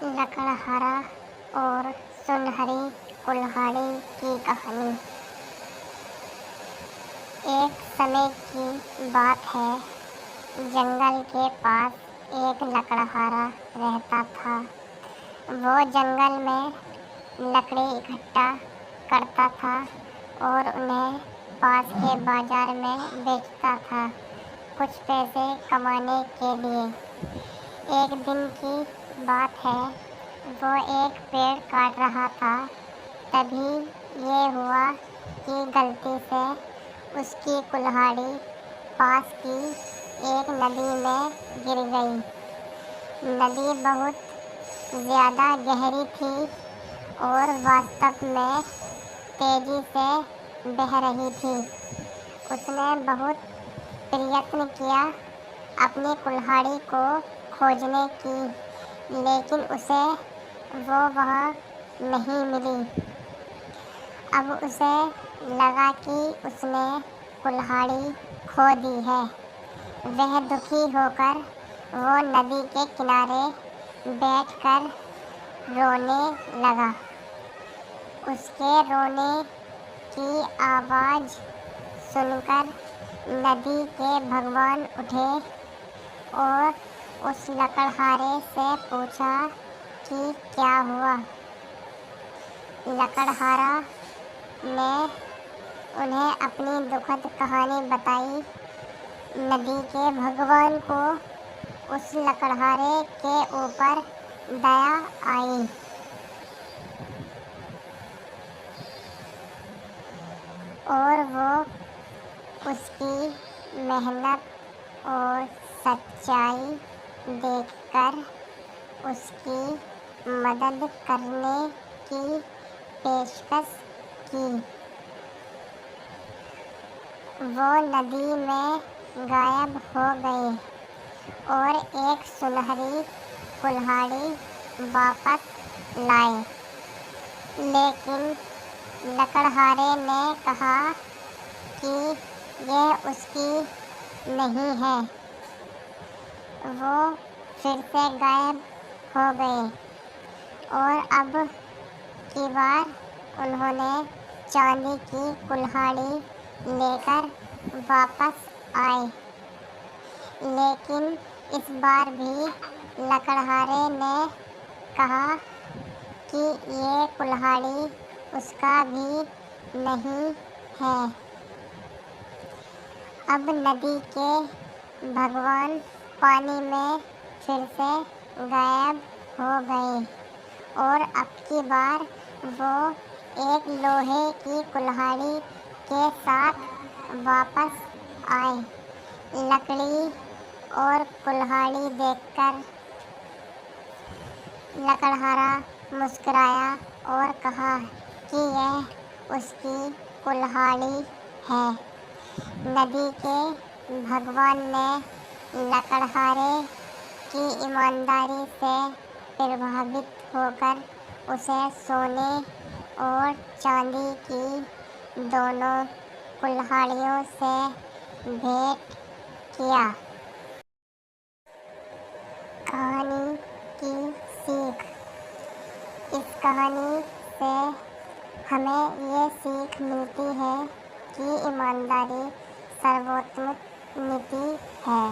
लकड़हारा और सुनहरी कुल्हाड़ी की कहानी। एक समय की बात है, जंगल के पास एक लकड़हारा रहता था। वो जंगल में लकड़ी इकट्ठा करता था और उन्हें पास के बाजार में बेचता था, कुछ पैसे कमाने के लिए। एक दिन की बात है, वो एक पेड़ काट रहा था। तभी ये हुआ कि गलती से उसकी कुल्हाड़ी पास की एक नदी में गिर गई। नदी बहुत ज़्यादा गहरी थी और वास्तव में तेज़ी से बह रही थी। उसने बहुत प्रयत्न किया अपनी कुल्हाड़ी को खोजने की, लेकिन उसे वो वहाँ नहीं मिली। अब उसे लगा कि उसने कुल्हाड़ी खो दी है। वह दुखी होकर वो नदी के किनारे बैठकर रोने लगा। उसके रोने की आवाज़ सुनकर नदी के भगवान उठे और उस लकड़हारे से पूछा कि क्या हुआ। लकड़हारा ने उन्हें अपनी दुखद कहानी बताई। नदी के भगवान को उस लकड़हारे के ऊपर दया आई और वो उसकी मेहनत और सच्चाई देखकर उसकी मदद करने की पेशकश की। वो नदी में गायब हो गए और एक सुनहरी कुल्हाड़ी वापस लाए। लेकिन लकड़हारे ने कहा कि यह उसकी नहीं है। वो फिर से गायब हो गए और अब की बार उन्होंने चांदी की कुल्हाड़ी लेकर वापस आए। लेकिन इस बार भी लकड़हारे ने कहा कि ये कुल्हाड़ी उसका भी नहीं है। अब नदी के भगवान पानी में फिर से गायब हो गए और अब की बार वो एक लोहे की कुल्हाड़ी के साथ वापस आए। लकड़ी और कुल्हाड़ी देखकर लकड़हारा मुस्कुराया और कहा कि यह उसकी कुल्हाड़ी है। नदी के भगवान ने लकड़हारे की ईमानदारी से प्रभावित होकर उसे सोने और चांदी की दोनों कुल्हाड़ियों से भेंट किया। कहानी की सीख। इस कहानी से हमें ये सीख मिलती है कि ईमानदारी सर्वोत्तम नीति है।